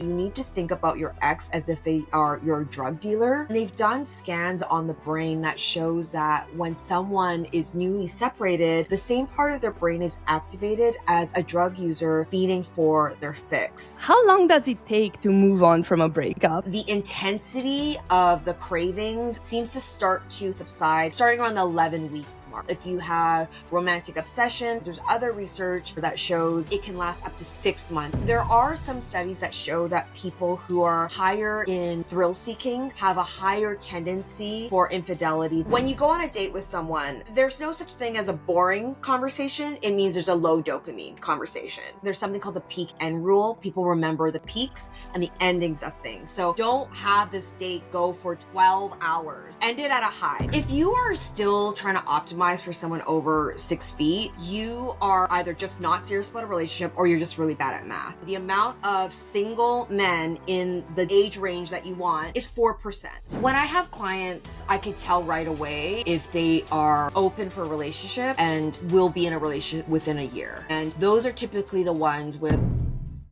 You need to think about your ex as if they are your drug dealer. And they've done scans on the brain that shows that when someone is newly separated, the same part of their brain is activated as a drug user feeding for their fix. How long does it take to move on from a breakup? The intensity of the cravings seems to start to subside starting around the 11-week mark. If you have romantic obsessions, there's other research that shows it can last up to 6 months. There are some studies that show that people who are higher in thrill seeking have a higher tendency for infidelity. When you go on a date with someone, there's no such thing as a boring conversation. It means there's a low dopamine conversation. There's something called the peak end rule. People remember the peaks and the endings of things. So don't have this date go for 12 hours. End it at a high. If you are still trying to optimize for someone over 6 feet, you are either just not serious about a relationship or you're just really bad at math. The amount of single men in the age range that you want is 4%. When I have clients, I can tell right away if they are open for a relationship and will be in a relationship within a year. And those are typically the ones with.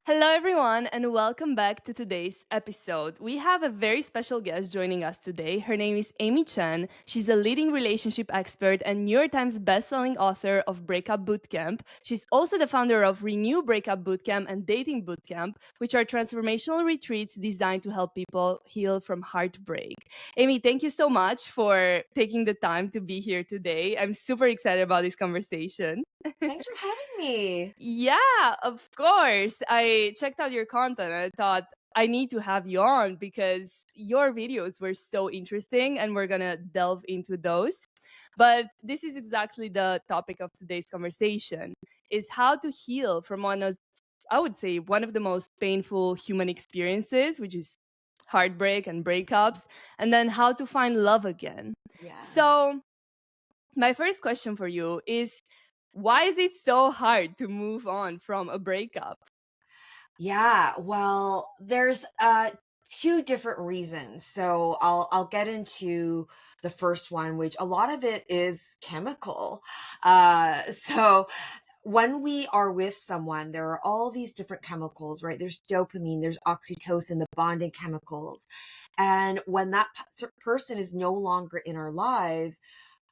Hello, everyone, and welcome back to today's episode. We have a very special guest joining us today. Her name is Amy Chen. She's a leading relationship expert and New York Times bestselling author of Breakup Bootcamp. She's also the founder of Renew Breakup Bootcamp and Dating Bootcamp, which are transformational retreats designed to help people heal from heartbreak. Amy, thank you so much for taking the time to be here today. I'm super excited about this conversation. Thanks for having me. Yeah, of course. I checked out your content. I thought I need to have you on because your videos were so interesting and we're going to delve into those. But this is exactly the topic of today's conversation, is how to heal from I would say, one of the most painful human experiences, which is heartbreak and breakups, and then how to find love again. Yeah. So my first question for you is, why is it so hard to move on from a breakup? Yeah, well, there's two different reasons. So I'll get into the first one, which a lot of it is chemical. So when we are with someone, there are all these different chemicals, right? There's dopamine, there's oxytocin, the bonding chemicals. And when that person is no longer in our lives,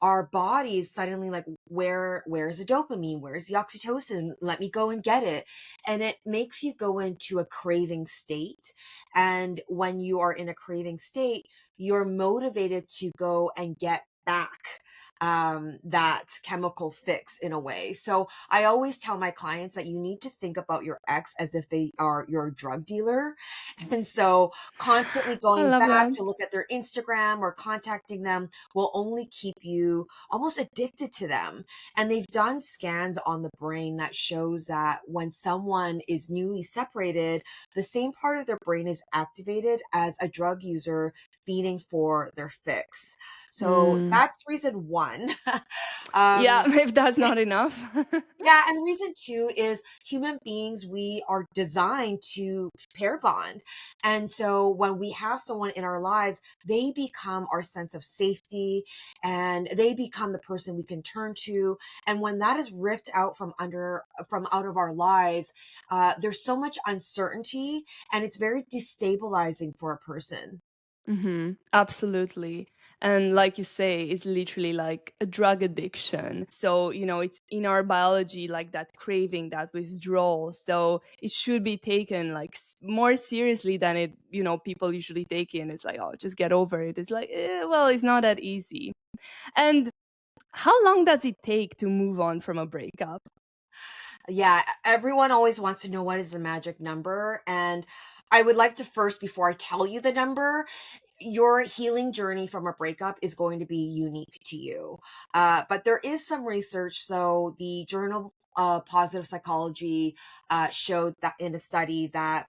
our body is suddenly like, where's the dopamine? Where's the oxytocin? Let me go and get it. And it makes you go into a craving state. And when you are in a craving state, you're motivated to go and get back that chemical fix in a way. So I always tell my clients that you need to think about your ex as if they are your drug dealer. And so constantly going back that. to look at their Instagram or contacting them will only keep you almost addicted to them. And they've done scans on the brain that shows that when someone is newly separated, the same part of their brain is activated as a drug user feeding for their fix. So that's reason one. Yeah, if that's not enough. Yeah, and reason two is human beings, we are designed to pair bond. And so when we have someone in our lives, they become our sense of safety and they become the person we can turn to. And when that is ripped out from out of our lives, there's so much uncertainty and it's very destabilizing for a person. Absolutely. And like you say, it's literally like a drug addiction. So, it's in our biology, like that craving, that withdrawal. So it should be taken like more seriously than people usually take it. And it's like, oh, just get over it. It's like, well, it's not that easy. And how long does it take to move on from a breakup? Yeah, everyone always wants to know what is the magic number. And I would like to first, before I tell you the number, your healing journey from a breakup is going to be unique to you. But there is some research. So the journal Positive Psychology showed that in a study that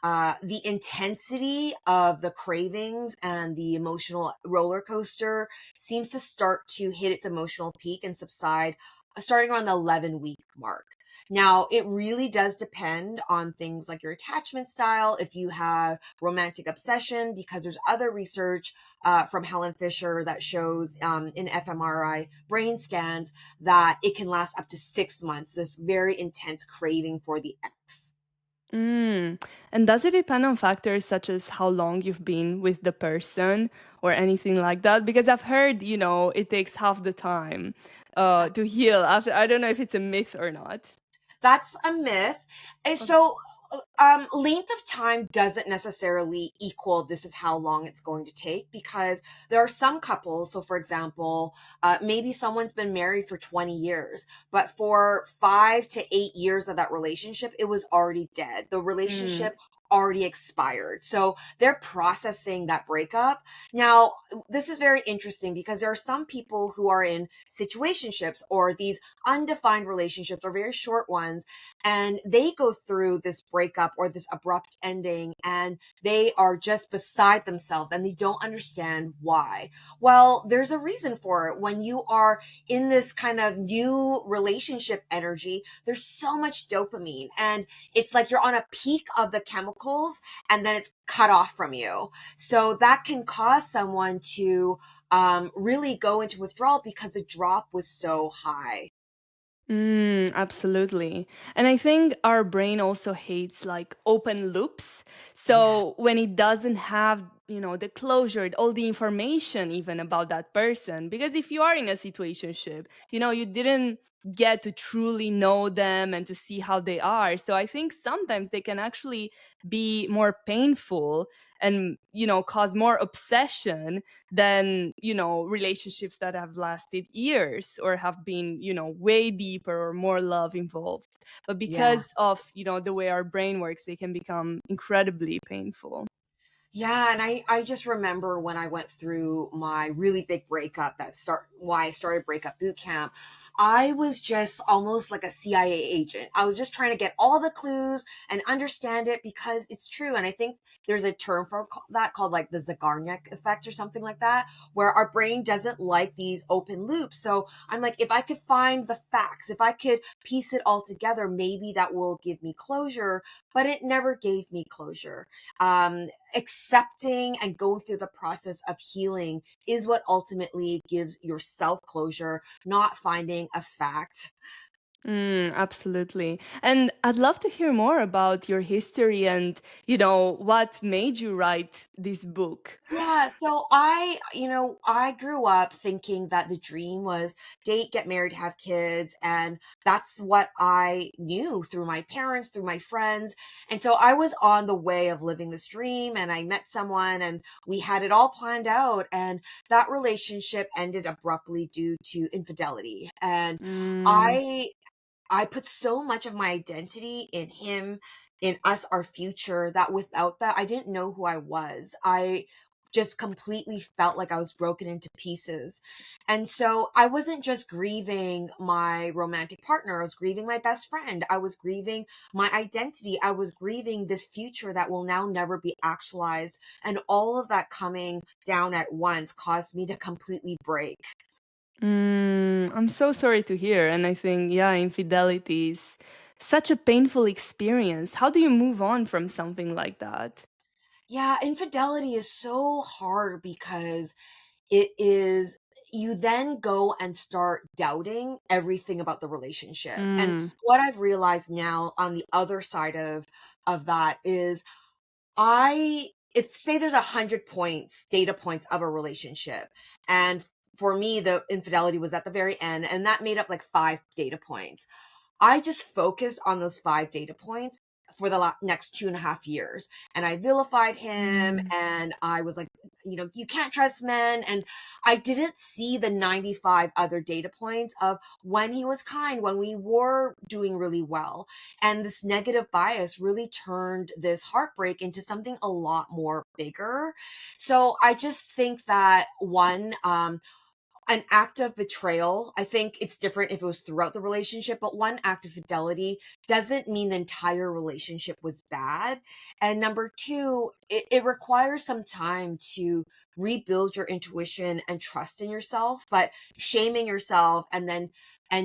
the intensity of the cravings and the emotional roller coaster seems to start to hit its emotional peak and subside starting around the 11-week mark. Now, it really does depend on things like your attachment style, if you have romantic obsession, because there's other research from Helen Fisher that shows in fMRI brain scans that it can last up to 6 months, this very intense craving for the ex. Mm. And does it depend on factors such as how long you've been with the person or anything like that? Because I've heard, it takes half the time to heal after. I don't know if it's a myth or not. That's a myth. And Okay. so, length of time doesn't necessarily equal this is how long it's going to take, because there are some couples. So, for example, maybe someone's been married for 20 years, but for 5 to 8 years of that relationship, it was already dead. The Mm. relationship already expired. So they're processing that breakup. Now, this is very interesting because there are some people who are in situationships or these undefined relationships or very short ones, and they go through this breakup or this abrupt ending and they are just beside themselves and they don't understand why. Well, there's a reason for it. When you are in this kind of new relationship energy, there's so much dopamine, and it's like you're on a peak of the chemicals and then it's cut off from you. So that can cause someone to really go into withdrawal because the drop was so high. Absolutely. And I think our brain also hates like open loops. Yeah. So when it doesn't have, the closure, all the information even about that person, because if you are in a situationship, you didn't get to truly know them and to see how they are. So I think sometimes they can actually be more painful and, cause more obsession than relationships that have lasted years or have been way deeper or more love involved, but Yeah. because of the way our brain works, they can become incredibly painful. Yeah, and I just remember when I went through my really big breakup, why I started Breakup Bootcamp. I was just almost like a CIA agent. I was just trying to get all the clues and understand it because it's true. And I think there's a term for that called like the Zagarnik effect or something like that, where our brain doesn't like these open loops. So I'm like, if I could find the facts, if I could piece it all together, maybe that will give me closure. But it never gave me closure. Accepting and going through the process of healing is what ultimately gives yourself closure, not finding a fact. Absolutely. And I'd love to hear more about your history and, what made you write this book. Yeah, so I grew up thinking that the dream was date, get married, have kids, and that's what I knew through my parents, through my friends. And so I was on the way of living this dream, and I met someone and we had it all planned out, and that relationship ended abruptly due to infidelity. And Mm. I I put so much of my identity in him, in us, our future, that without that, I didn't know who I was. I just completely felt like I was broken into pieces. And so I wasn't just grieving my romantic partner, I was grieving my best friend. I was grieving my identity. I was grieving this future that will now never be actualized. And all of that coming down at once caused me to completely break. I'm so sorry to hear. And I think, yeah, infidelity is such a painful experience. How do you move on from something like that? Yeah, infidelity is so hard because it is you then go and start doubting everything about the relationship. And Mm. what I've realized now on the other side of that is I if say there's 100 data points of a relationship, and for me the infidelity was at the very end, and that made up like 5 data points. I just focused on those 5 data points for the next 2.5 years. And I vilified him. Mm. And I was like, you can't trust men. And I didn't see the 95 other data points of when he was kind, when we were doing really well. And this negative bias really turned this heartbreak into something a lot more bigger. So I just think that an act of betrayal. I think it's different if it was throughout the relationship, but one act of fidelity doesn't mean the entire relationship was bad. And number two, it requires some time to rebuild your intuition and trust in yourself, but shaming yourself and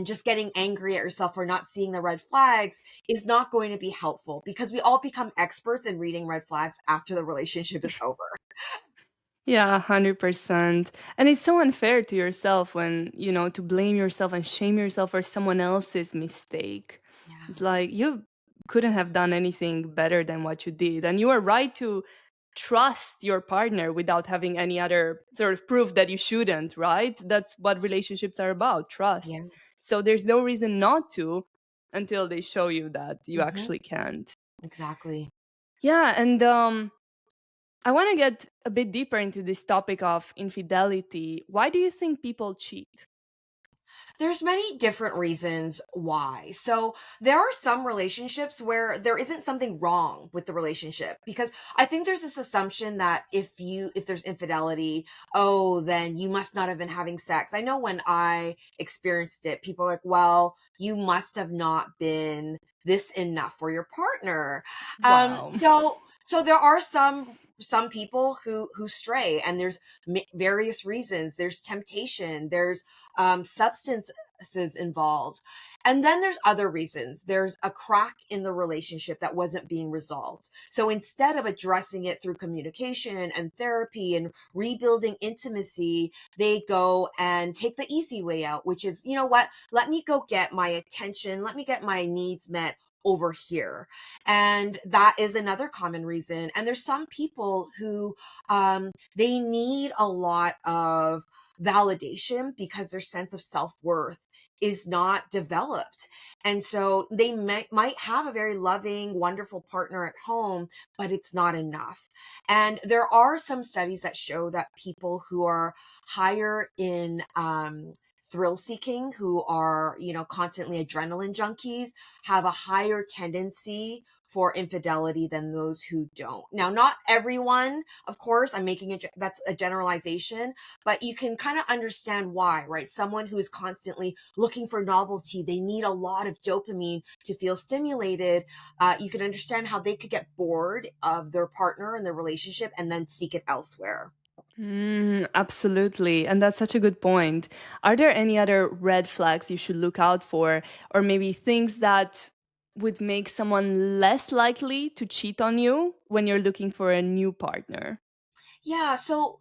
just getting angry at yourself for not seeing the red flags is not going to be helpful, because we all become experts in reading red flags after the relationship is over. Yeah, 100%. And it's so unfair to yourself when, to blame yourself and shame yourself for someone else's mistake. Yeah. It's like you couldn't have done anything better than what you did. And you are right to trust your partner without having any other sort of proof that you shouldn't, right? That's what relationships are about, trust. Yeah. So there's no reason not to until they show you that you Hmm. actually can't. Exactly. Yeah, and I want to get a bit deeper into this topic of infidelity. Why do you think people cheat? There's many different reasons why. So there are some relationships where there isn't something wrong with the relationship, because I think there's this assumption that if there's infidelity, oh, then you must not have been having sex. I know when I experienced it, people are like, well, you must have not been this enough for your partner. Wow. So there are some people who stray, and there's various reasons. There's temptation, there's substances involved. And then there's other reasons. There's a crack in the relationship that wasn't being resolved. So instead of addressing it through communication and therapy and rebuilding intimacy, they go and take the easy way out, which is, you know what? Let me go get my attention. Let me get my needs met over here. And that is another common reason. And there's some people who they need a lot of validation because their sense of self-worth is not developed. And so they might have a very loving, wonderful partner at home, but it's not enough. And there are some studies that show that people who are higher in thrill seeking, who are, constantly adrenaline junkies, have a higher tendency for infidelity than those who don't. Now, not everyone, of course, I'm making that's a generalization, but you can kind of understand why, right? Someone who is constantly looking for novelty, they need a lot of dopamine to feel stimulated. You can understand how they could get bored of their partner and their relationship and then seek it elsewhere. Absolutely. And that's such a good point. Are there any other red flags you should look out for, or maybe things that would make someone less likely to cheat on you when you're looking for a new partner? Yeah, so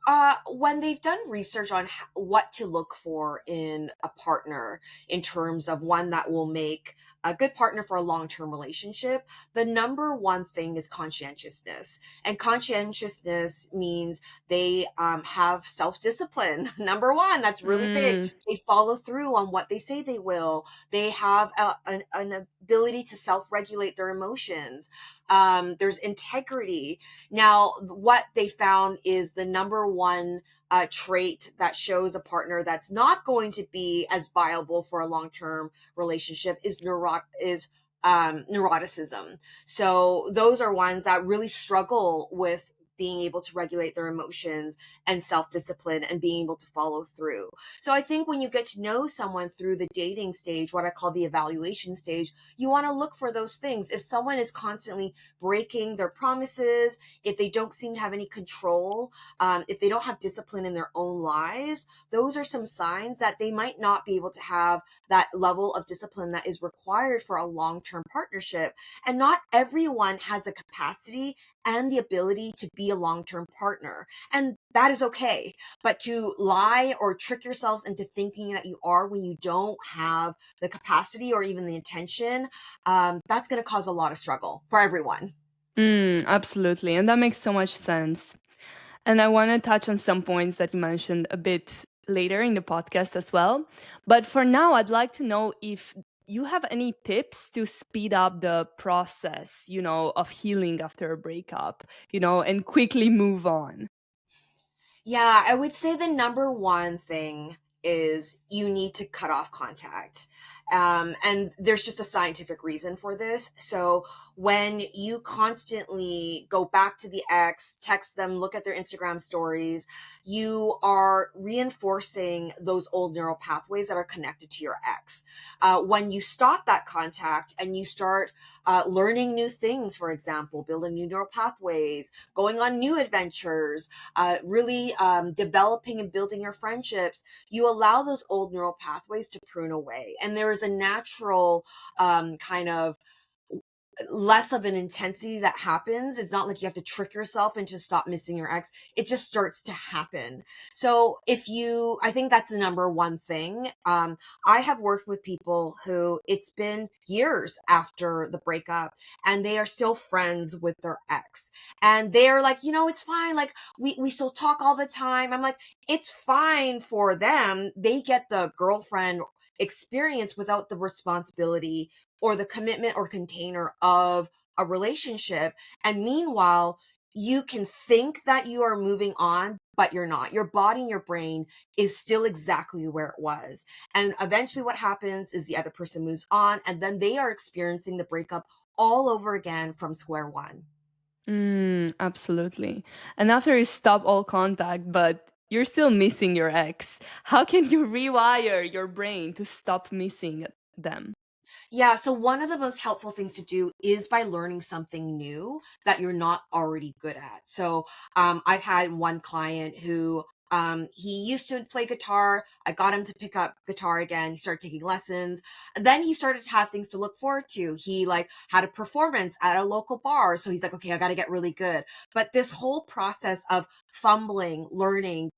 when they've done research on what to look for in a partner in terms of one that will make a good partner for a long-term relationship, the number one thing is conscientiousness. And conscientiousness means they have self-discipline. Number one, that's really big. Mm, They follow through on what they say they will. They have an ability to self-regulate their emotions. There's integrity. Now, what they found is the number one trait that shows a partner that's not going to be as viable for a long-term relationship is neuroticism. So those are ones that really struggle with being able to regulate their emotions and self-discipline and being able to follow through. So I think when you get to know someone through the dating stage, what I call the evaluation stage, you want to look for those things. If someone is constantly breaking their promises, if they don't seem to have any control, if they don't have discipline in their own lives, those are some signs that they might not be able to have that level of discipline that is required for a long-term partnership. And not everyone has the capacity and the ability to be a long-term partner. And that is okay. But to lie or trick yourselves into thinking that you are when you don't have the capacity or even the intention, that's going to cause a lot of struggle for everyone. absolutely. And that makes so much sense. And I want to touch on some points that you mentioned a bit later in the podcast as well. But for now, I'd like to know if you have any tips to speed up the process, of healing after a breakup, and quickly move on. Yeah, I would say the number one thing is you need to cut off contact. And there's just a scientific reason for this. So when you constantly go back to the ex, text them, look at their Instagram stories, you are reinforcing those old neural pathways that are connected to your ex. When you stop that contact and you start learning new things, for example, building new neural pathways, going on new adventures, really developing and building your friendships, you allow those old neural pathways to prune away. And there is a natural kind of less of an intensity that happens. It's not like you have to trick yourself into stop missing your ex. It just starts to happen. So I think that's the number one thing. I have worked with people who it's been years after the breakup and they are still friends with their ex. And they're like, it's fine. Like we still talk all the time. I'm like, it's fine for them. They get the girlfriend experience without the responsibility or the commitment or container of a relationship. And meanwhile, you can think that you are moving on, but you're not. Your body and your brain is still exactly where it was. And eventually what happens is the other person moves on and then they are experiencing the breakup all over again from square one. Absolutely. And after you stop all contact, but you're still missing your ex, how can you rewire your brain to stop missing them? Yeah, so one of the most helpful things to do is by learning something new that you're not already good at. So I've had one client who he used to play guitar. I got him to pick up guitar again. He started taking lessons. And then he started to have things to look forward to. He like had a performance at a local bar. So he's like, okay, I got to get really good. But this whole process of fumbling, learning,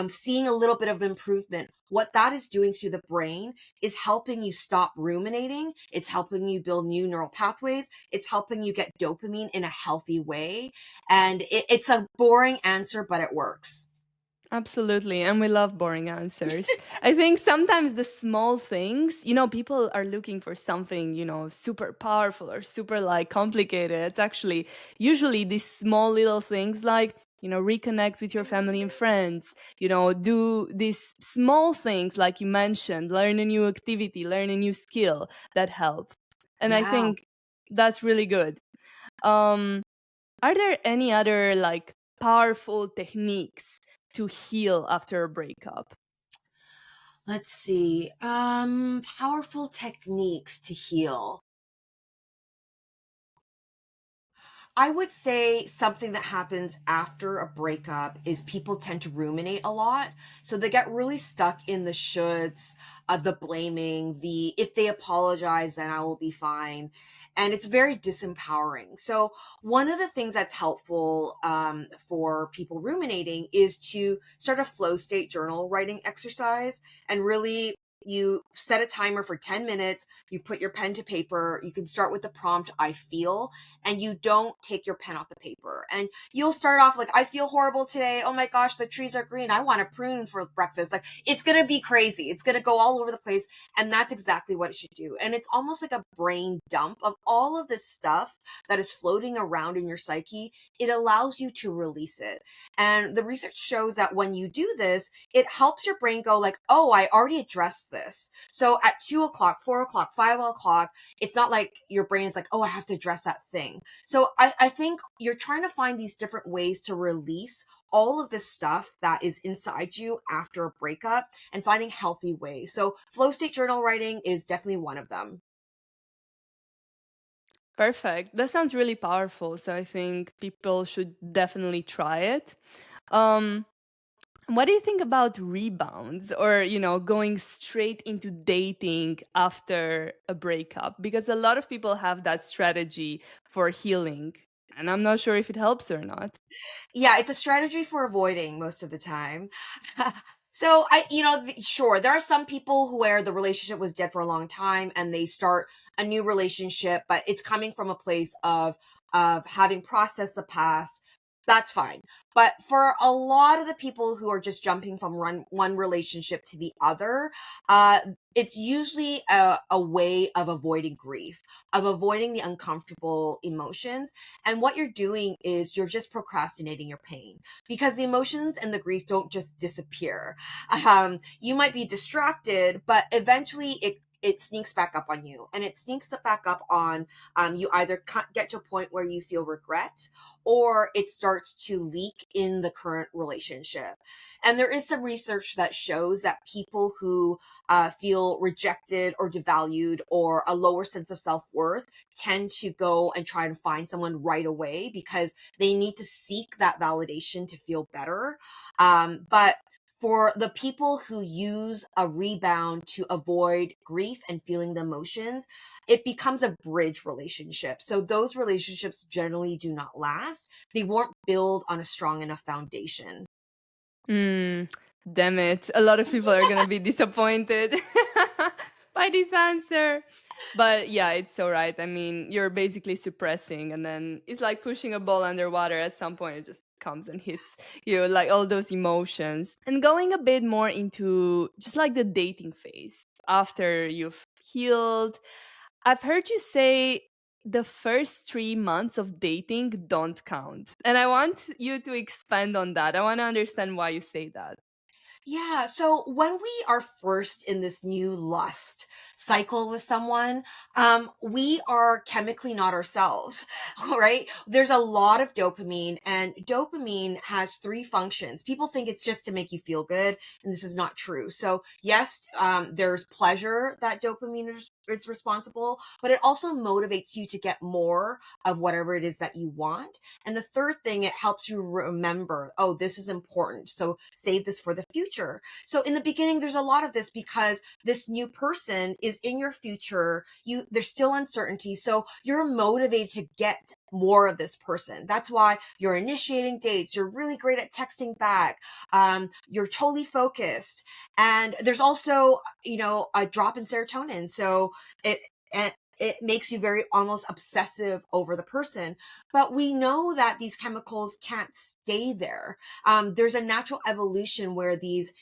seeing a little bit of improvement, what that is doing to the brain is helping you stop ruminating. It's helping you build new neural pathways. It's helping you get dopamine in a healthy way. And it's a boring answer, but it works. Absolutely. And we love boring answers. I think sometimes the small things, people are looking for something, super powerful or super like complicated. It's actually usually these small little things like, reconnect with your family and friends, do these small things like you mentioned, learn a new activity, learn a new skill that help. And I Yeah. think that's really good. Um, are there any other like powerful techniques to heal after a breakup? Let's see. Powerful techniques to heal. I would say something that happens after a breakup is people tend to ruminate a lot. So they get really stuck in the shoulds, the blaming, the if they apologize, then I will be fine. And it's very disempowering. So one of the things that's helpful for people ruminating is to start a flow state journal writing exercise and really you set a timer for 10 minutes. You put your pen to paper. You can start with the prompt, I feel, and you don't take your pen off the paper. And you'll start off like, I feel horrible today. Oh my gosh, the trees are green. I want a prune for breakfast. Like, it's going to be crazy. It's going to go all over the place. And that's exactly what it should do. And it's almost like a brain dump of all of this stuff that is floating around in your psyche. It allows you to release it. And the research shows that when you do this, it helps your brain go like, oh, I already addressed this. So at 2 o'clock, 4 o'clock, 5 o'clock, it's not like your brain is like, oh, I have to address that thing. So I think you're trying to find these different ways to release all of this stuff that is inside you after a breakup and finding healthy ways. So flow state journal writing is definitely one of them. Perfect. That sounds really powerful. So I think people should definitely try it. Um, what do you think about rebounds or, going straight into dating after a breakup? Because a lot of people have that strategy for healing, and I'm not sure if it helps or not. Yeah, it's a strategy for avoiding most of the time. So sure, there are some people who where the relationship was dead for a long time and they start a new relationship, but it's coming from a place of having processed the past. That's fine. But for a lot of the people who are just jumping from one relationship to the other, uh, it's usually a way of avoiding grief, of avoiding the uncomfortable emotions. And what you're doing is you're just procrastinating your pain because the emotions and the grief don't just disappear. You might be distracted, but eventually it sneaks back up on you, and it sneaks back up on you either get to a point where you feel regret or it starts to leak in the current relationship. And there is some research that shows that people who feel rejected or devalued or a lower sense of self-worth tend to go and try to find someone right away because they need to seek that validation to feel better. But For the people who use a rebound to avoid grief and feeling the emotions, it becomes a bridge relationship. So those relationships generally do not last. They won't build on a strong enough foundation. Mm, damn it. A lot of people are going to be disappointed by this answer. But yeah, it's so right. I mean, you're basically suppressing, and then it's like pushing a ball underwater. At some point, it just comes and hits you, like all those emotions. And going a bit more into just like the dating phase after you've healed, I've heard you say the first 3 months of dating don't count. And I want you to expand on that. I want to understand why you say that. Yeah. So when we are first in this new lust cycle with someone, we are chemically not ourselves, right? There's a lot of dopamine, and dopamine has three functions. People think it's just to make you feel good, and this is not true. So yes, there's pleasure that dopamine is responsible, but it also motivates you to get more of whatever it is that you want. And the third thing, it helps you remember, oh, this is important. So save this for the future. So in the beginning, there's a lot of this because this new person is in your future. There's still uncertainty. So you're motivated to get more of this person. That's why you're initiating dates. You're really great at texting back. You're totally focused. And there's also, a drop in serotonin. So it makes you very almost obsessive over the person. But we know that these chemicals can't stay there. There's a natural evolution where these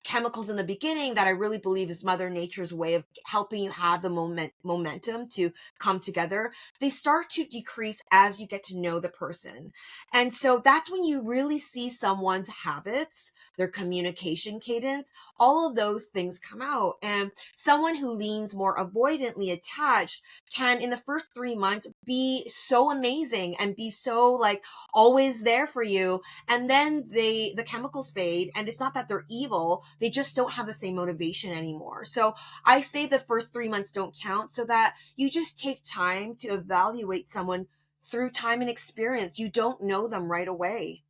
chemicals in the beginning that I really believe is Mother Nature's way of helping you have the momentum to come together. They start to decrease as you get to know the person. And so that's when you really see someone's habits, their communication cadence, all of those things come out. And someone who leans more avoidantly attached can, in the first 3 months, be so amazing and be so like always there for you. And then the chemicals fade, and it's not that they're evil. They just don't have the same motivation anymore. So I say the first 3 months don't count, so that you just take time to evaluate someone through time and experience. You don't know them right away.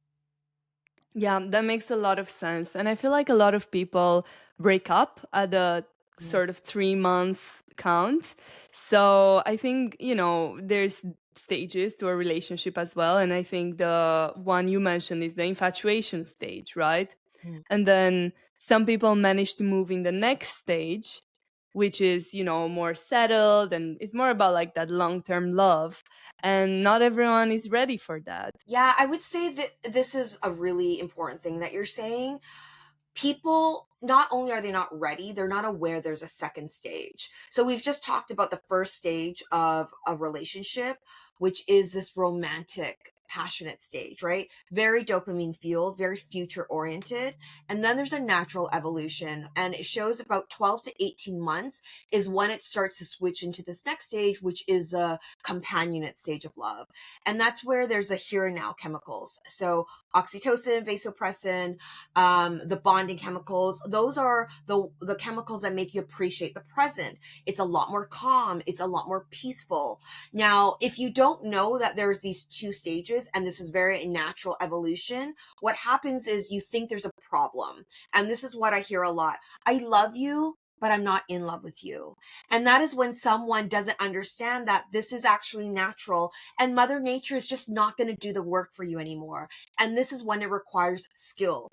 Yeah, that makes a lot of sense. And I feel like a lot of people break up at the Mm. sort of 3 month count. So I think, there's stages to a relationship as well. And I think the one you mentioned is the infatuation stage, right? Mm. And then some people manage to move in the next stage, which is, more settled, and it's more about like that long term love. And not everyone is ready for that. Yeah, I would say that this is a really important thing that you're saying. People, not only are they not ready, they're not aware there's a second stage. So we've just talked about the first stage of a relationship, which is this romantic, passionate stage, right? Very dopamine fueled, very future oriented. And then there's a natural evolution, and it shows about 12 to 18 months is when it starts to switch into this next stage, which is a companionate stage of love. And that's where there's a here and now chemicals. So oxytocin, vasopressin, the bonding chemicals, those are the chemicals that make you appreciate the present. It's a lot more calm. It's a lot more peaceful. Now, if you don't know that there's these two stages, and this is very natural evolution, what happens is you think there's a problem. And this is what I hear a lot. I love you, but I'm not in love with you. And that is when someone doesn't understand that this is actually natural, and Mother Nature is just not going to do the work for you anymore. And this is when it requires skill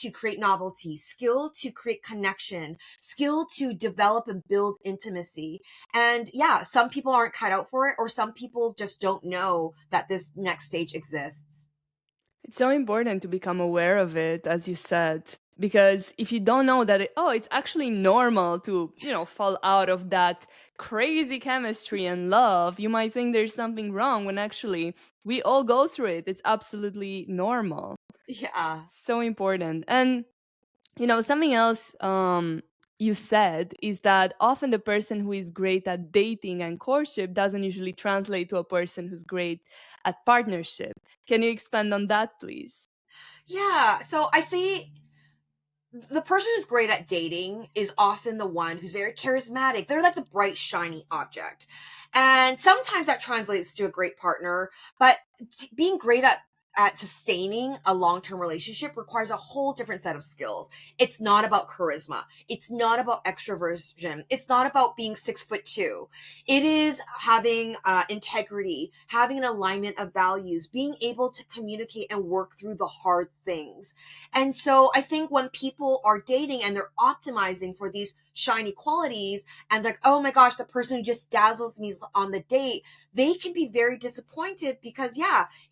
to create novelty, skill to create connection, skill to develop and build intimacy. And yeah, some people aren't cut out for it, or some people just don't know that this next stage exists. It's so important to become aware of it, as you said, because if you don't know that, it's actually normal to, fall out of that crazy chemistry and love, you might think there's something wrong when actually we all go through it. It's absolutely normal. Yeah. So important. And, something else you said is that often the person who is great at dating and courtship doesn't usually translate to a person who's great at partnership. Can you expand on that, please? Yeah. So I see the person who's great at dating is often the one who's very charismatic. They're like the bright, shiny object. And sometimes that translates to a great partner, but being great at at sustaining a long-term relationship requires a whole different set of skills. It's not about charisma. It's not about extroversion. It's not about being 6'2". It is having integrity, having an alignment of values, being able to communicate and work through the hard things. And so I think when people are dating and they're optimizing for these shiny qualities and like, oh my gosh, the person who just dazzles me on the date, they can be very disappointed because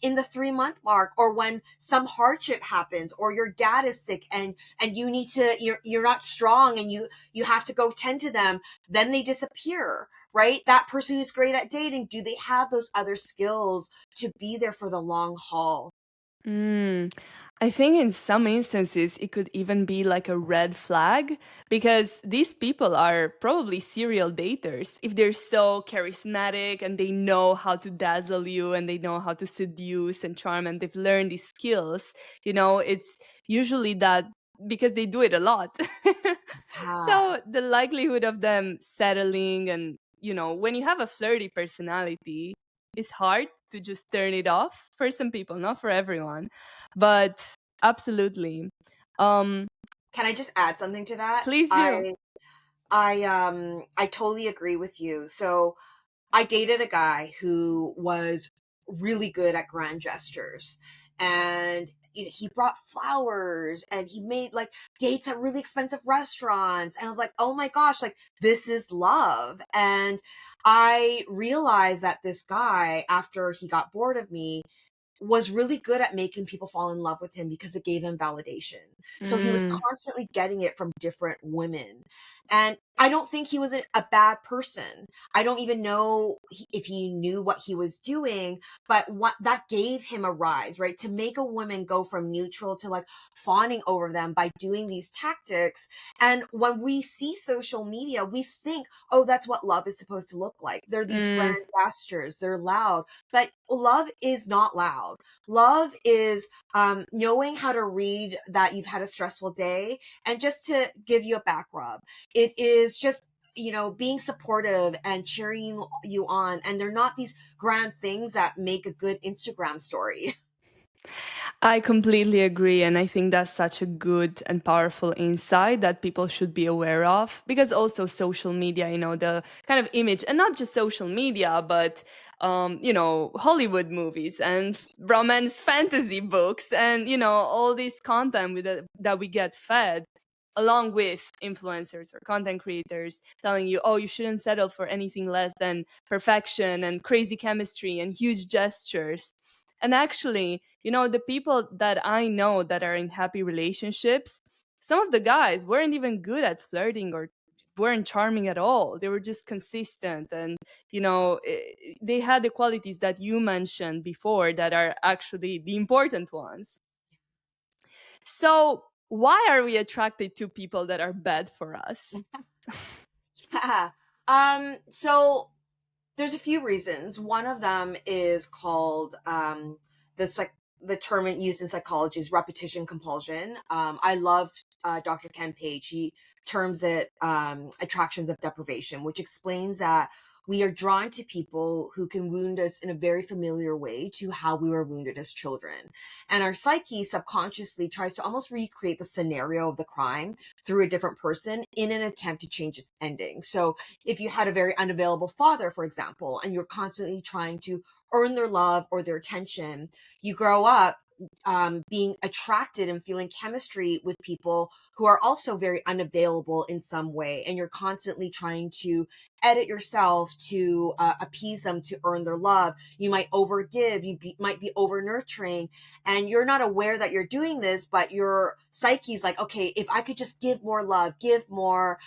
in the 3-month mark, or when some hardship happens, or your dad is sick and you need to, you're not strong and you have to go tend to them, then they disappear, right? That person who's great at dating, do they have those other skills to be there for the long haul? I think in some instances it could even be like a red flag because these people are probably serial daters. If they're so charismatic and they know how to dazzle you and they know how to seduce and charm and they've learned these skills, it's usually that because they do it a lot. Yeah. So the likelihood of them settling and, when you have a flirty personality, it's hard to just turn it off for some people, not for everyone. But absolutely. Um, Can I just add something to that? Please do. I totally agree with you. So I dated a guy who was really good at grand gestures, and he brought flowers and he made like dates at really expensive restaurants. And I was like, oh my gosh, like this is love. And I realized that this guy, after he got bored of me, was really good at making people fall in love with him because it gave him validation. So he was Mm, constantly getting it from different women. And I don't think he was a bad person. I don't even know if he knew what he was doing, but what that gave him a rise, right? To make a woman go from neutral to like fawning over them by doing these tactics. And when we see social media, we think, oh, that's what love is supposed to look like. They're these mm. grand gestures, they're loud, but love is not loud. Love is knowing how to read that you've had a stressful day. And just to give you a back rub, it is just, being supportive and cheering you on. And they're not these grand things that make a good Instagram story. I completely agree. And I think that's such a good and powerful insight that people should be aware of because also social media, the kind of image, and not just social media, but, Hollywood movies and romance fantasy books and, all this content that we get fed along with influencers or content creators telling you, oh, you shouldn't settle for anything less than perfection and crazy chemistry and huge gestures. And actually, the people that I know that are in happy relationships, some of the guys weren't even good at flirting or weren't charming at all. They were just consistent. And, they had the qualities that you mentioned before that are actually the important ones. So, why are we attracted to people that are bad for us? Yeah. So there's a few reasons. One of them is called the term used in psychology is repetition compulsion. I love Dr. Ken Page. He terms it attractions of deprivation, which explains that we are drawn to people who can wound us in a very familiar way to how we were wounded as children. And our psyche subconsciously tries to almost recreate the scenario of the crime through a different person in an attempt to change its ending. So if you had a very unavailable father, for example, and you're constantly trying to earn their love or their attention, you grow up being attracted and feeling chemistry with people who are also very unavailable in some way. And you're constantly trying to edit yourself to appease them, to earn their love. You might overgive, might be over nurturing, and you're not aware that you're doing this, but your psyche's like, okay, if I could just give more love, give more,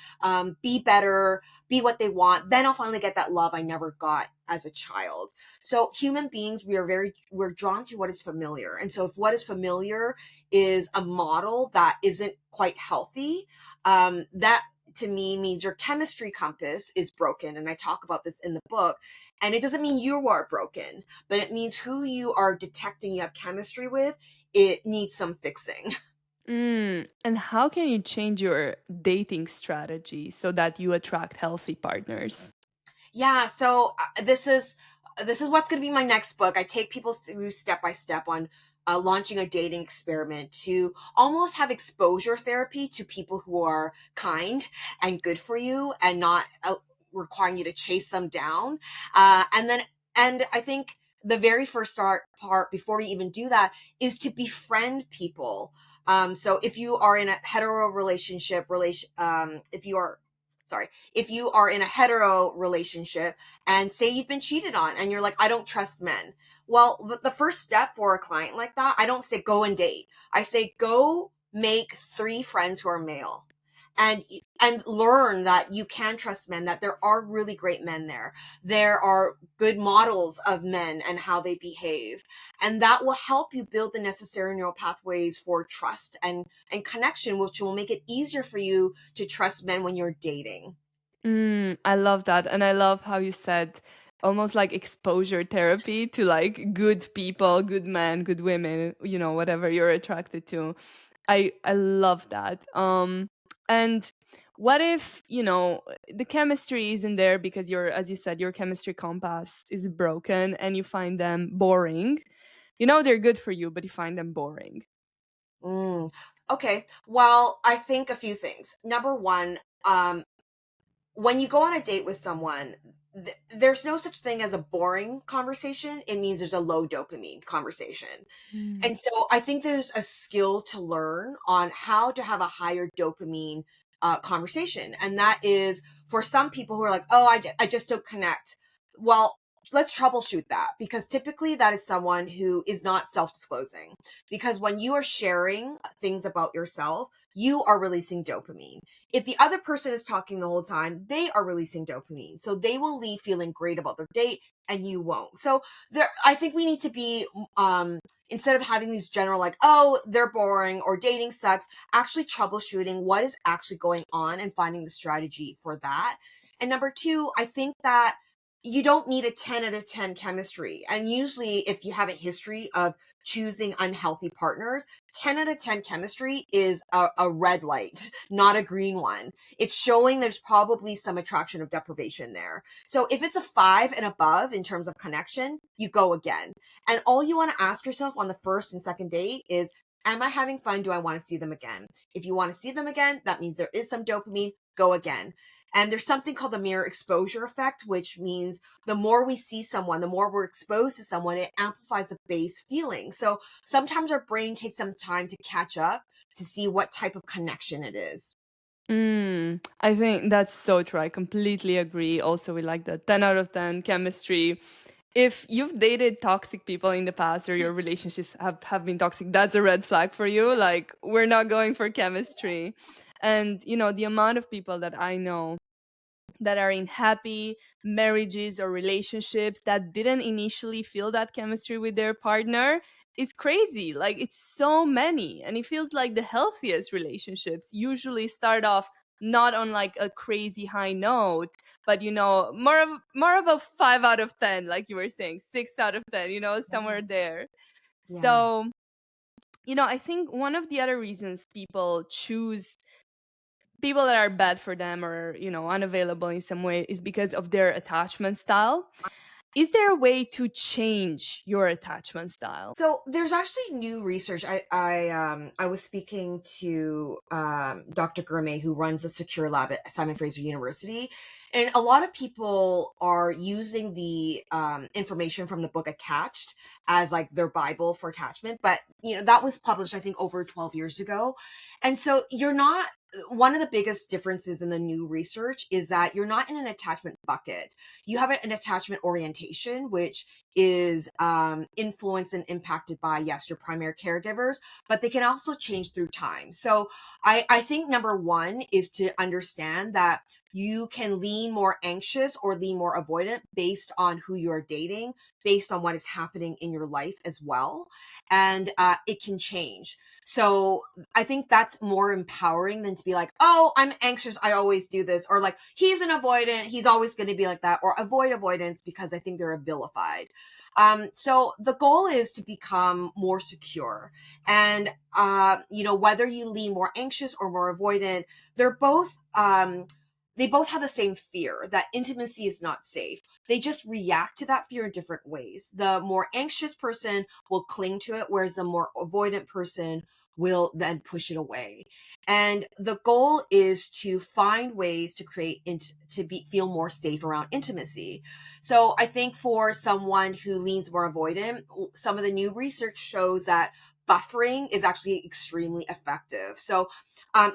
be better, be what they want, then I'll finally get that love I never got as a child. So human beings, we're drawn to what is familiar. And so if what is familiar is a model that isn't quite healthy, that to me means your chemistry compass is broken. And I talk about this in the book. And it doesn't mean you are broken, but it means who you are detecting you have chemistry with, it needs some fixing. And how can you change your dating strategy so that you attract healthy partners? Yeah, so this is what's going to be my next book. I take people through step by step on launching a dating experiment to almost have exposure therapy to people who are kind and good for you and not requiring you to chase them down. And I think the very first part before you even do that is to befriend people. So if you are in a hetero relationship, if you are in a hetero relationship and say you've been cheated on and you're like, I don't trust men. Well, the first step for a client like that, I don't say go and date. I say go make 3 friends who are male and learn that you can trust men, that there are really great men there. There are good models of men and how they behave. And that will help you build the necessary neural pathways for trust and connection, which will make it easier for you to trust men when you're dating. I love that. And I love how you said almost like exposure therapy to like good people, good men, good women, you know, whatever you're attracted to. I love that. And what if, you know, the chemistry isn't there because your, as you said, your chemistry compass is broken and you find them boring. You know they're good for you, but you find them boring. Okay. Well, I think a few things. Number one, when you go on a date with someone, there's no such thing as a boring conversation. It means there's a low dopamine conversation. And so I think there's a skill to learn on how to have a higher dopamine conversation. And that is for some people who are like, oh, I just don't connect. Well, let's troubleshoot that, because typically that is someone who is not self-disclosing. Because when you are sharing things about yourself, you are releasing dopamine. If the other person is talking the whole time, they are releasing dopamine. So they will leave feeling great about their date and you won't. So I think we need to be, instead of having these general like, oh, they're boring or dating sucks, actually troubleshooting what is actually going on and finding the strategy for that. And number 2, I think that you don't need a 10 out of 10 chemistry. And usually if you have a history of choosing unhealthy partners, 10 out of 10 chemistry is a red light, not a green one. It's showing there's probably some attraction of deprivation there. So if it's a 5 and above in terms of connection, you go again. And all you want to ask yourself on the first and second date is, am I having fun? Do I want to see them again? If you want to see them again, that means there is some dopamine. Go again. And there's something called the mirror exposure effect, which means the more we see someone, the more we're exposed to someone, it amplifies the base feeling. So sometimes our brain takes some time to catch up to see what type of connection it is. I think that's so true. I completely agree. Also, we like the 10 out of 10 chemistry. If you've dated toxic people in the past or your relationships have been toxic, that's a red flag for you. Like, we're not going for chemistry. And, you know, the amount of people that I know that are in happy marriages or relationships that didn't initially feel that chemistry with their partner is crazy. Like, it's so many. And it feels like the healthiest relationships usually start off not on like a crazy high note, but you know, more of a 5 out of 10, like you were saying, 6 out of 10, you know, somewhere there. Yeah. So, you know, I think one of the other reasons people choose people that are bad for them or, you know, unavailable in some way is because of their attachment style. Is there a way to change your attachment style? So there's actually new research. I was speaking to Dr. Gourmet, who runs the Secure Lab at Simon Fraser University, and a lot of people are using the information from the book Attached as like their Bible for attachment. But you know that was published, I think, over 12 years ago, and so you're not. One of the biggest differences in the new research is that you're not in an attachment bucket. You have an attachment orientation, which is influenced and impacted by, yes, your primary caregivers, but they can also change through time. So I think number 1 is to understand that you can lean more anxious or lean more avoidant based on who you're dating, based on what is happening in your life as well. And it can change. So I think that's more empowering than to be like, oh, I'm anxious, I always do this. Or like, he's an avoidant, he's always going to be like that. Or avoid avoidance because I think they're vilified. So the goal is to become more secure. And, you know, whether you lean more anxious or more avoidant, they're both they both have the same fear that intimacy is not safe. They just react to that fear in different ways. The more anxious person will cling to it, whereas the more avoidant person will then push it away. And the goal is to find ways to feel more safe around intimacy. So I think for someone who leans more avoidant, some of the new research shows that buffering is actually extremely effective. So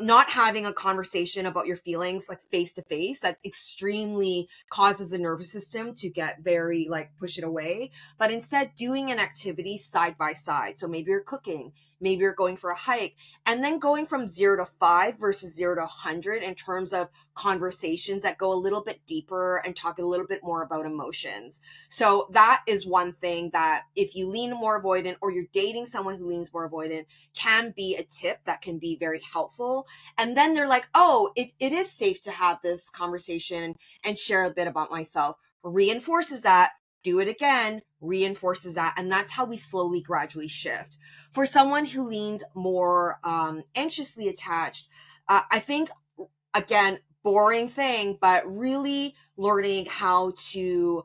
not having a conversation about your feelings like face to face, that extremely causes the nervous system to get very like push it away, but instead doing an activity side by side. So maybe you're cooking, maybe you're going for a hike, and then going from 0 to 5 versus 0 to 100 in terms of conversations that go a little bit deeper and talk a little bit more about emotions. So that is one thing that if you lean more avoidant or you're dating someone who leans more avoidant, can be a tip that can be very helpful. And then they're like, oh, it is safe to have this conversation and share a bit about myself. Reinforces that, do it again, reinforces that. And that's how we slowly, gradually shift. For someone who leans more anxiously attached, I think, again, boring thing, but really learning how to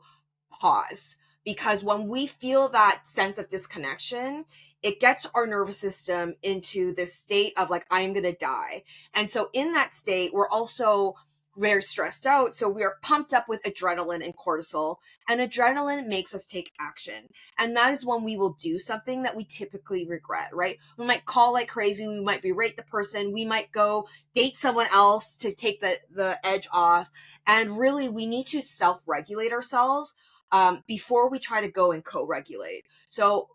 pause. Because when we feel that sense of disconnection, it gets our nervous system into this state of like, I'm going to die. And so in that state, we're also very stressed out. So we are pumped up with adrenaline and cortisol, and adrenaline makes us take action. And that is when we will do something that we typically regret, right? We might call like crazy. We might berate the person. We might go date someone else to take the edge off. And really, we need to self-regulate ourselves before we try to go and co-regulate. So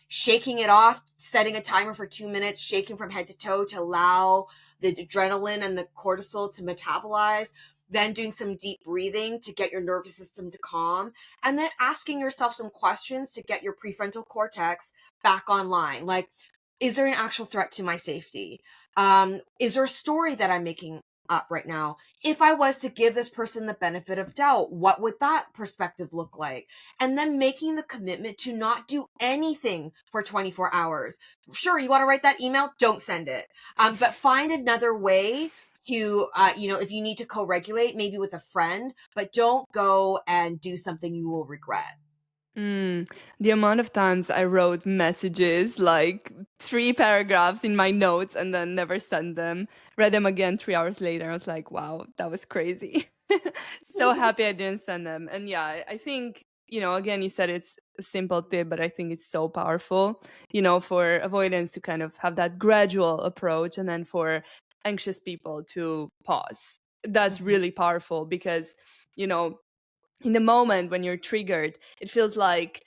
shaking it off, setting a timer for 2 minutes, shaking from head to toe to allow the adrenaline and the cortisol to metabolize, then doing some deep breathing to get your nervous system to calm, and then asking yourself some questions to get your prefrontal cortex back online. Like, is there an actual threat to my safety? Is there a story that I'm making up right now? If I was to give this person the benefit of doubt, what would that perspective look like? And then making the commitment to not do anything for 24 hours. Sure, you want to write that email? Don't send it. But find another way to, if you need to co-regulate, maybe with a friend, but don't go and do something you will regret. The amount of times I wrote messages, like 3 paragraphs in my notes and then never sent them, read them again 3 hours later. I was like, wow, that was crazy. So happy I didn't send them. And yeah, I think, again, you said it's a simple tip, but I think it's so powerful, for avoidance to kind of have that gradual approach, and then for anxious people to pause. That's really powerful because, in the moment when you're triggered, it feels like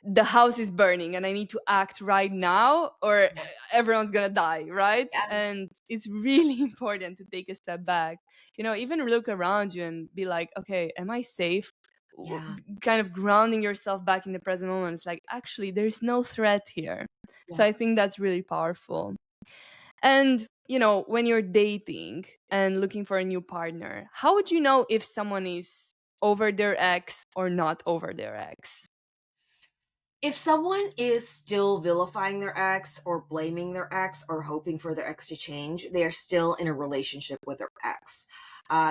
the house is burning and I need to act right now or everyone's gonna die, right? Yeah. And it's really important to take a step back, even look around you and be like, okay, am I safe? Yeah. Kind of grounding yourself back in the present moment. It's like, actually, there's no threat here. So Yeah. I think that's really powerful. And, when you're dating and looking for a new partner, how would you know if someone is over their ex or not over their ex? If someone is still vilifying their ex or blaming their ex or hoping for their ex to change, they are still in a relationship with their ex.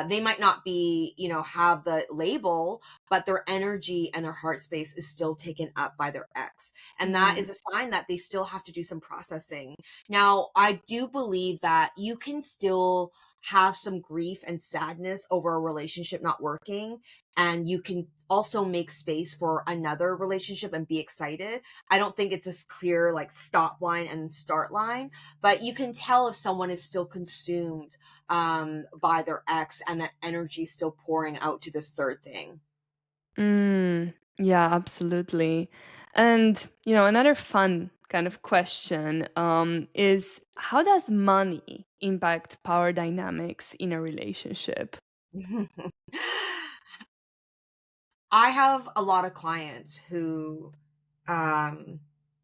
They might not be, have the label, but their energy and their heart space is still taken up by their ex. And that is a sign that they still have to do some processing. Now, I do believe that you can still have some grief and sadness over a relationship not working, and you can also make space for another relationship and be excited. I don't think it's this clear like stop line and start line, but you can tell if someone is still consumed by their ex and that energy still pouring out to this third thing. Yeah, absolutely. And, another fun kind of question is, how does money impact power dynamics in a relationship? I have a lot of clients who um,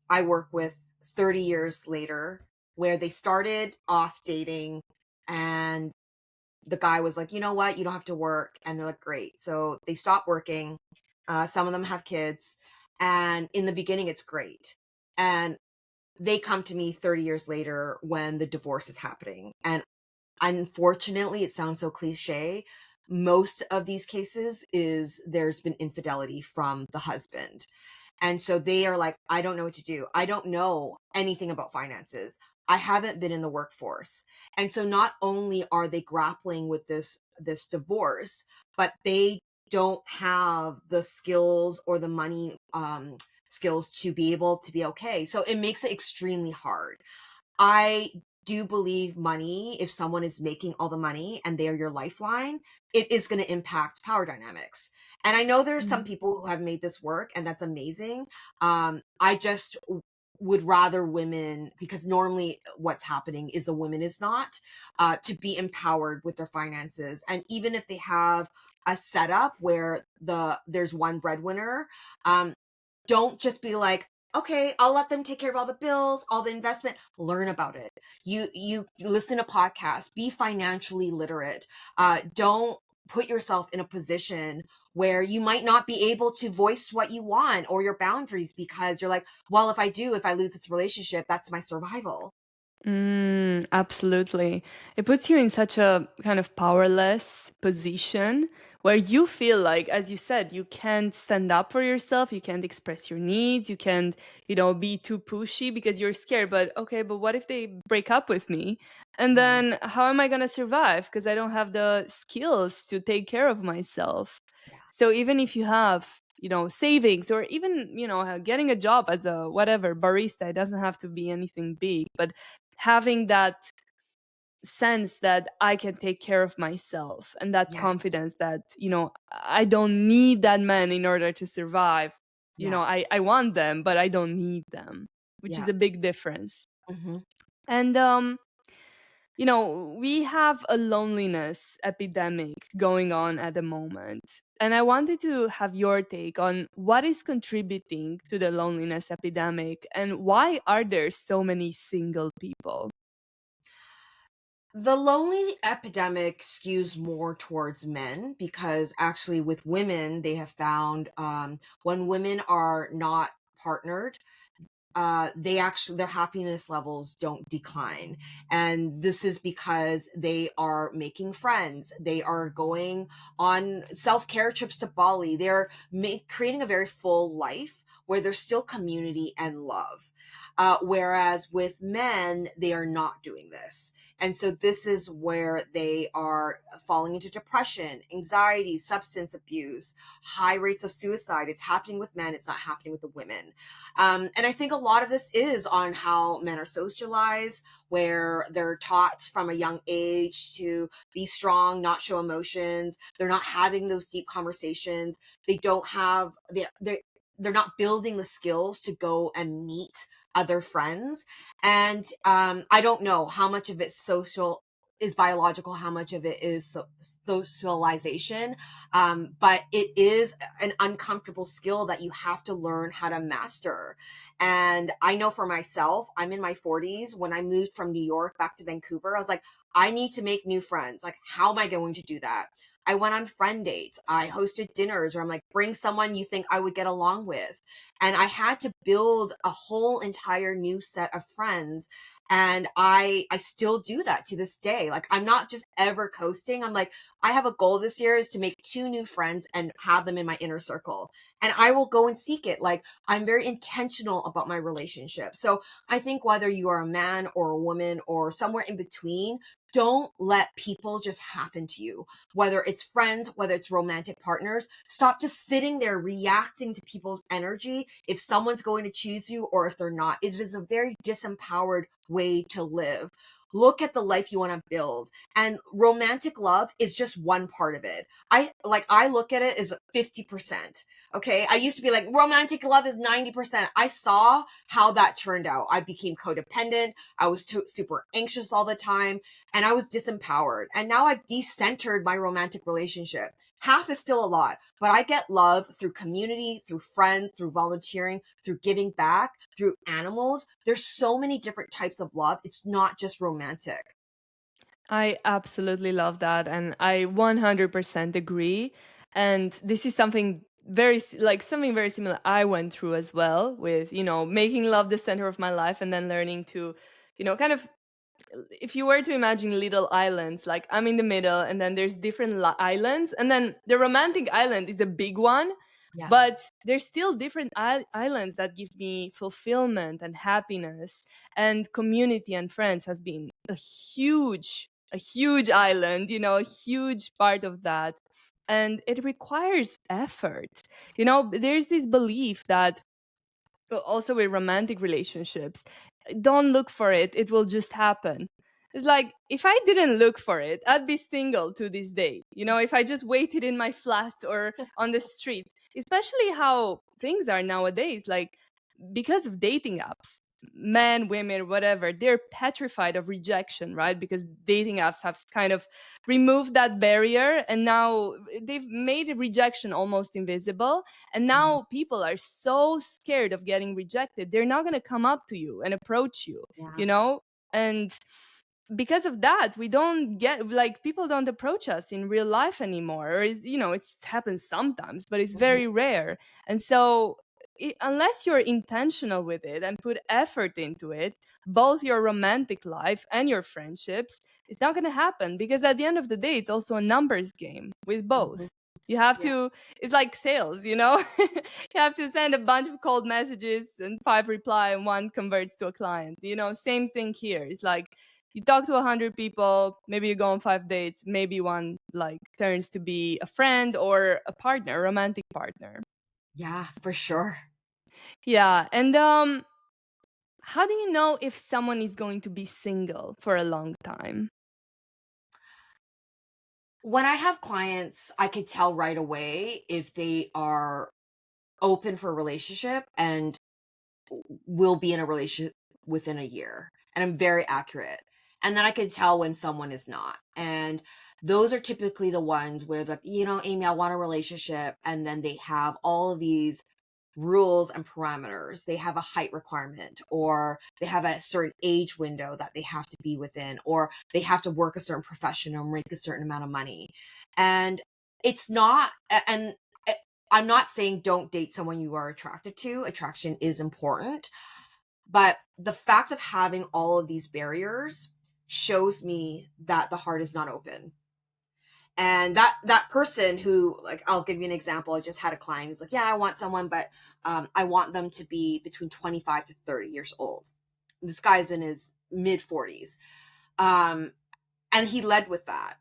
I work with 30 years later, where they started off dating and the guy was like, you know what, you don't have to work. And they're like, great. So they stop working. Some of them have kids. And in the beginning, it's great. And they come to me 30 years later when the divorce is happening. And unfortunately, it sounds so cliche, most of these cases is there's been infidelity from the husband. And so they are like, I don't know what to do. I don't know anything about finances. I haven't been in the workforce. And so not only are they grappling with this divorce, but they don't have the skills or the money skills to be able to be okay. So it makes it extremely hard. I do believe money, if someone is making all the money and they're your lifeline, it is going to impact power dynamics. And I know there's some Mm. people who have made this work, and that's amazing. I just would rather women, because normally what's happening is the woman is not, to be empowered with their finances. And even if they have a setup where there's one breadwinner, um, don't just be like, okay, I'll let them take care of all the bills, all the investment. Learn about it. You listen to podcasts, be financially literate. Don't put yourself in a position where you might not be able to voice what you want or your boundaries, because you're like, well, if I lose this relationship, that's my survival. Absolutely. It puts you in such a kind of powerless position where you feel like, as you said, you can't stand up for yourself, you can't express your needs, you can't, be too pushy because you're scared. But okay, but what if they break up with me? And Mm, then how am I going to survive? Because I don't have the skills to take care of myself. yeah. So even if you have, savings, or even, getting a job as a whatever barista, it doesn't have to be anything big, but having that sense that I can take care of myself and that Yes. confidence that, I don't need that man in order to survive. Yeah. I want them, but I don't need them, which is Yeah. a big difference. Hmm. And, we have a loneliness epidemic going on at the moment. And I wanted to have your take on what is contributing to the loneliness epidemic and why are there so many single people? The lonely epidemic skews more towards men, because actually with women, they have found when women are not partnered, they actually, their happiness levels don't decline. And this is because they are making friends. They are going on self-care trips to Bali. They're creating a very full life where there's still community and love. Whereas with men, they are not doing this. And so this is where they are falling into depression, anxiety, substance abuse, high rates of suicide. It's happening with men. It's not happening with the women. And I think a lot of this is on how men are socialized, where they're taught from a young age to be strong, not show emotions. They're not having those deep conversations. They don't have, they're not building the skills to go and meet other friends. And I don't know how much of it is biological, how much of it is socialization. But it is an uncomfortable skill that you have to learn how to master. And I know for myself, I'm in my 40s. When I moved from New York back to Vancouver, I was like, I need to make new friends. Like, how am I going to do that? I went on friend dates. I hosted dinners where I'm like, bring someone you think I would get along with. And I had to build a whole entire new set of friends. And I still do that to this day. Like, I'm not just ever coasting. I'm like, I have a goal this year is to make 2 new friends and have them in my inner circle. And I will go and seek it. Like, I'm very intentional about my relationship. So I think whether you are a man or a woman or somewhere in between, don't let people just happen to you, whether it's friends, whether it's romantic partners. Stop just sitting there reacting to people's energy if someone's going to choose you or if they're not. It is a very disempowered way to live. Look at the life you want to build, and romantic love is just one part of it. I look at it as 50%. Okay. I used to be like, romantic love is 90%. I saw how that turned out. I became codependent. I was super anxious all the time, and I was disempowered. And now I've decentered my romantic relationship. Half is still a lot, but I get love through community, through friends, through volunteering, through giving back, through animals. There's so many different types of love. It's not just romantic. I absolutely love that. And I 100% agree. And this is something something very similar I went through as well with, making love the center of my life and then learning to, kind of if you were to imagine little islands, like I'm in the middle and then there's different islands, and then the romantic island is a big one, Yeah. but there's still different islands that give me fulfillment and happiness, and community and friends has been a huge island, you know, a huge part of that. And it requires effort. You know, there's this belief that also with romantic relationships, don't look for it, it will just happen. It's like, if I didn't look for it, I'd be single to this day, you know, if I just waited in my flat or on the street. Especially how things are nowadays, like, because of dating apps, men, women, whatever, they're petrified of rejection, right? Because dating apps have kind of removed that barrier, and now they've made rejection almost invisible. And Mhm. now people are so scared of getting rejected, they're not going to come up to you and approach you, Yeah. you know? And because of that, we don't get, like, people don't approach us in real life anymore. Or you know, it happens sometimes, but it's Mhm. very rare. And so unless you're intentional with it and put effort into it, both your romantic life and your friendships, it's not going to happen, because at the end of the day, it's also a numbers game with Mhm. both. You have Yeah. to, it's like sales, you know. You have to send a bunch of cold messages and 5 reply and 1 converts to a client, you know. Same thing here. It's like, you talk to 100 people, maybe you go on 5 dates, maybe 1 like turns to be a friend or a partner, a romantic partner. Yeah, for sure. Yeah. And how do you know if someone is going to be single for a long time? When I have clients, I could tell right away if they are open for a relationship and will be in a relationship within a year. And I'm very accurate. And then I can tell when someone is not. And those are typically the ones where, the, you know, Amy, I want a relationship. And then they have all of these rules and parameters. They have a height requirement, or they have a certain age window that they have to be within, or they have to work a certain profession or make a certain amount of money. And it's not, and I'm not saying don't date someone you are attracted to. Attraction is important. But the fact of having all of these barriers shows me that the heart is not open. And that person who, like, I'll give you an example. I just had a client who's like, yeah, I want someone, but I want them to be between 25 to 30 years old. This guy's in his mid 40s. Um, and he led with that.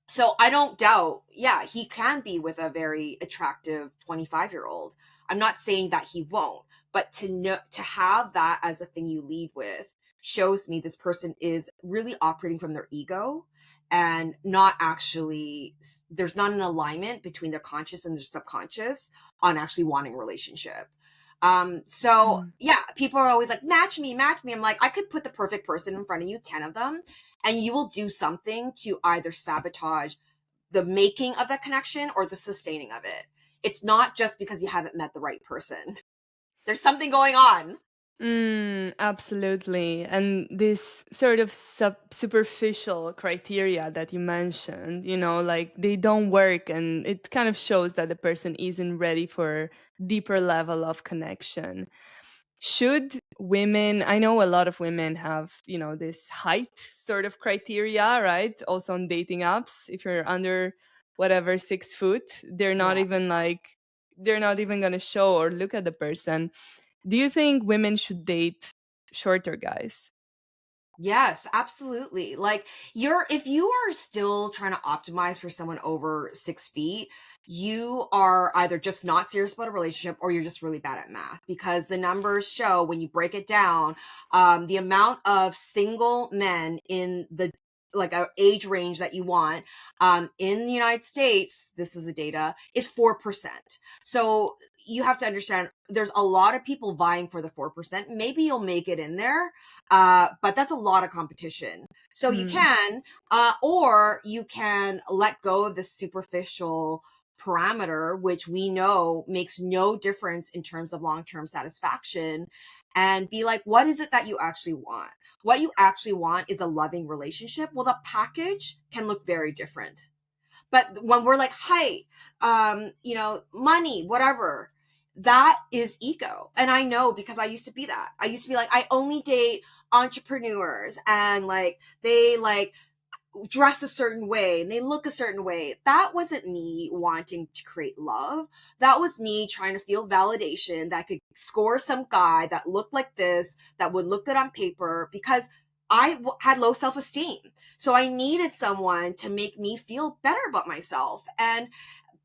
So I don't doubt, yeah, he can be with a very attractive 25-year-old. I'm not saying that he won't, but to know, to have that as a thing you lead with shows me this person is really operating from their ego, and not actually, there's not an alignment between their conscious and their subconscious on actually wanting a relationship. So Mm. yeah, people are always like, match me, match me. I'm like, I could put the perfect person in front of you, 10 of them, and you will do something to either sabotage the making of that connection or the sustaining of it. It's not just because you haven't met the right person. There's something going on. Absolutely. And this sort of superficial criteria that you mentioned, you know, like they don't work, and it kind of shows that the person isn't ready for deeper level of connection. Should women, I know a lot of women have, you know, this height sort of criteria, right? Also on dating apps, if you're under whatever 6 foot, they're not Yeah. even like, they're not even going to show or look at the person. Do you think women should date shorter guys? Yes, absolutely. Like, if you are still trying to optimize for someone over 6 feet, you are either just not serious about a relationship, or you're just really bad at math, because the numbers show, when you break it down, the amount of single men in the, like, a age range that you want, in the United States, this is the data, is 4%. So you have to understand, there's a lot of people vying for the 4%. Maybe you'll make it in there, but that's a lot of competition. So you Mm. can, or you can let go of the superficial parameter, which we know makes no difference in terms of long-term satisfaction, and be like, what is it that you actually want? What you actually want is a loving relationship. Well, the package can look very different. But when we're like height, you know, money, whatever, that is ego. And I know, because I used to be that. I used to be like, I only date entrepreneurs, and like they like dress a certain way and they look a certain way. That wasn't me wanting to create love. That was me trying to feel validation that I could score some guy that looked like this, that would look good on paper, because had low self-esteem. So I needed someone to make me feel better about myself. And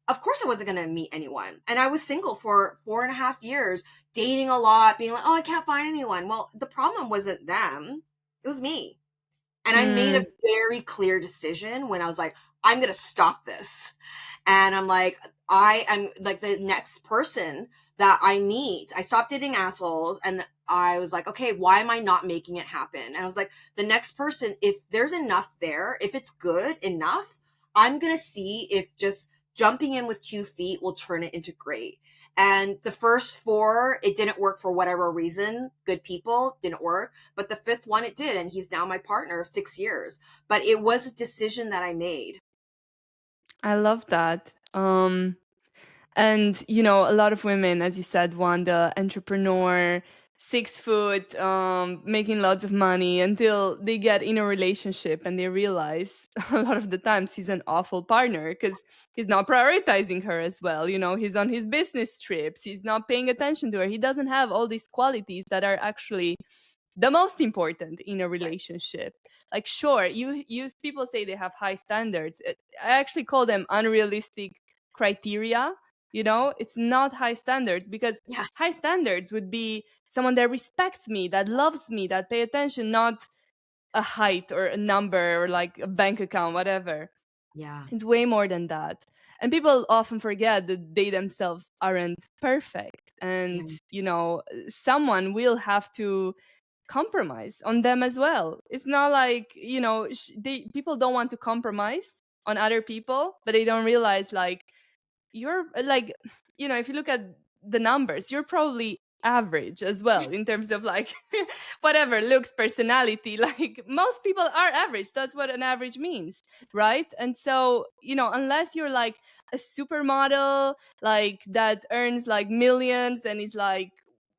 of course I wasn't going to meet anyone. And I was single for 4.5 years, dating a lot, being like, oh, I can't find anyone. Well, the problem wasn't them. It was me. And I made a Mm. very clear decision when I was like, I'm going to stop this. And I'm like, I am like, the next person that I meet, I stopped dating assholes. And I was like, okay, why am I not making it happen? And I was like, the next person, if there's enough there, if it's good enough, I'm going to see if just jumping in with 2 feet will turn it into great. And the first 4, it didn't work for whatever reason. Good people, didn't work. But the 5th one, it did. And he's now my partner of 6 years. But it was a decision that I made. I love that. And a lot of women, as you said, want the entrepreneur, 6 foot, making lots of money, until they get in a relationship and they realize a lot of the times he's an awful partner because he's not prioritizing her as well. He's on his business trips, he's not paying attention to her, he doesn't have all these qualities that are actually the most important in a Right. relationship. Like, sure, you people say they have high standards. I actually call them unrealistic criteria. It's not high standards, because Yeah. high standards would be someone that respects me, that loves me, that pay attention, not a height or a number or like a bank account, whatever. Yeah. It's way more than that. And people often forget that they themselves aren't perfect. Yeah. And, someone will have to compromise on them as well. It's not like, people don't want to compromise on other people, but they don't realize, like, you're like, if you look at the numbers, you're probably average as well in terms of, like, whatever, looks, personality. Like, most people are average. That's what an average means, right? And so, unless you're like a supermodel, like, that earns like millions and is like,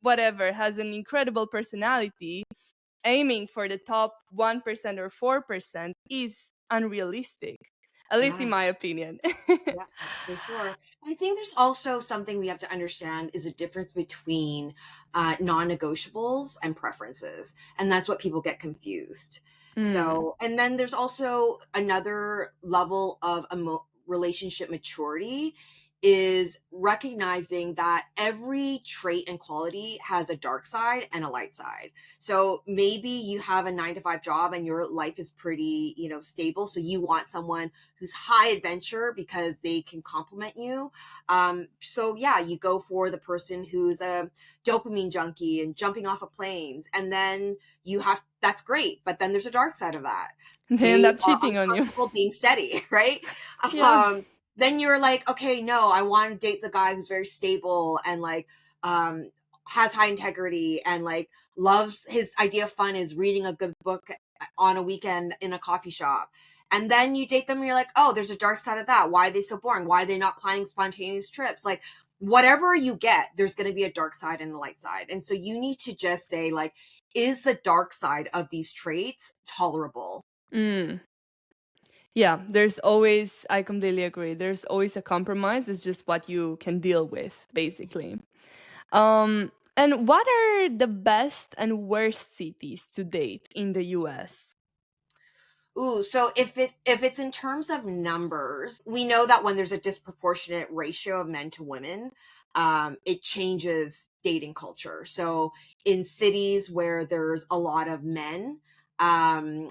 whatever, has an incredible personality, aiming for the top 1% or 4% is unrealistic, at least in Yeah. my opinion. Yeah, for sure. I think there's also something we have to understand, is a difference between non-negotiables and preferences. And that's what people get confused. Mm. So, and then there's also another level of relationship maturity, is recognizing that every trait and quality has a dark side and a light side. So maybe you have a 9 to 5 job and your life is pretty, stable. So you want someone who's high adventure because they can complement you. So yeah, you go for the person who's a dopamine junkie and jumping off of planes. And then that's great. But then there's a dark side of that. They end They up are cheating on you. uncomfortable being steady, right? Yeah. Um, then you're like, okay, no, I want to date the guy who's very stable and like, has high integrity and like loves, his idea of fun is reading a good book on a weekend in a coffee shop. And then you date them and you're like, oh, there's a dark side of that. Why are they so boring? Why are they not planning spontaneous trips? Like, whatever you get, there's going to be a dark side and a light side. And so you need to just say, like, is the dark side of these traits tolerable? Mm. Yeah, there's always, I completely agree. There's always a compromise. It's just what you can deal with, basically. And what are the best and worst cities to date in the US? Ooh, so if it's in terms of numbers, we know that when there's a disproportionate ratio of men to women, it changes dating culture. So in cities where there's a lot of men, um,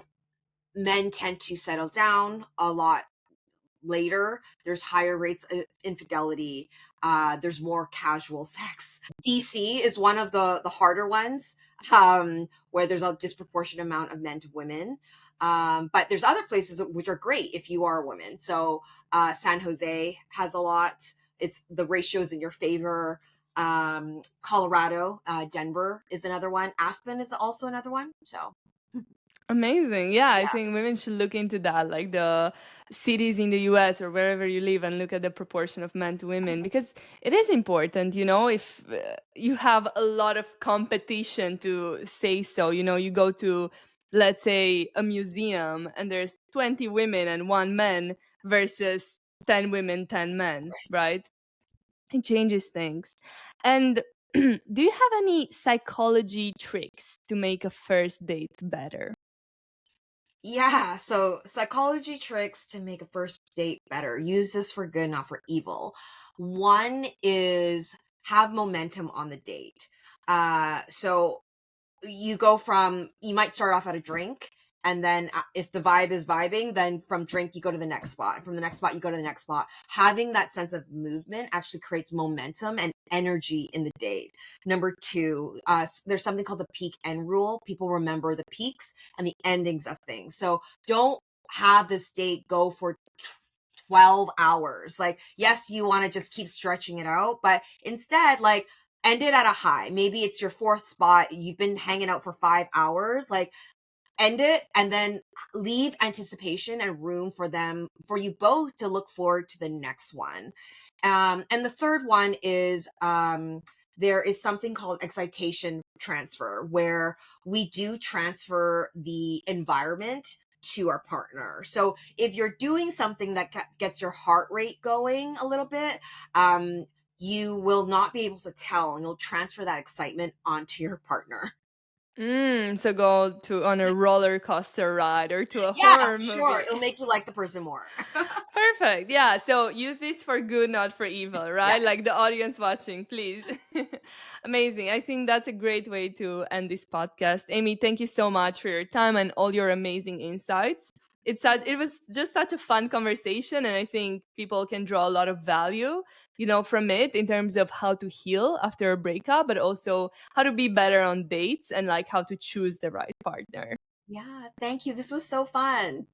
men tend to settle down a lot later. There's higher rates of infidelity. There's more casual sex. DC is one of the harder ones, where there's a disproportionate amount of men to women. But there's other places which are great if you are a woman. So San Jose has a lot. It's the ratios in your favor. Colorado, Denver is another one. Aspen is also another one. So Amazing. Yeah, I Yeah. think women should look into that, like the cities in the US or wherever you live, and look at the proportion of men to women, because it is important, if you have a lot of competition to say so. You go to, let's say, a museum and there's 20 women and one man versus 10 women, 10 men, right? It changes things. And do you have any psychology tricks to make a first date better? Yeah, so psychology tricks to make a first date better. Use this for good, not for evil. One is have momentum on the date. So you might start off at a drink, and then if the vibe is vibing, then from drink you go to the next spot, from the next spot you go to the next spot. Having that sense of movement actually creates momentum and energy in the date. Number two, there's something called the peak end rule. People remember the peaks and the endings of things, so don't have this date go for 12 hours. Like, yes, you want to just keep stretching it out, but instead, like, end it at a high. Maybe it's your fourth spot. You've been hanging out for 5 hours. Like, end it and then leave anticipation and room for you both to look forward to the next one. And the third one is, there is something called excitation transfer, where we do transfer the environment to our partner. So if you're doing something that gets your heart rate going a little bit, you will not be able to tell, and you'll transfer that excitement onto your partner. So go on a roller coaster ride or to a Yeah, horror sure. movie. It'll make you like the person more. Perfect. Yeah. So use this for good, not for evil, right? Yes. Like the audience watching, please. Amazing. I think that's a great way to end this podcast. Amy, thank you so much for your time and all your amazing insights. It was just such a fun conversation, and I think people can draw a lot of value, from it in terms of how to heal after a breakup, but also how to be better on dates and like how to choose the right partner. Yeah, thank you. This was so fun.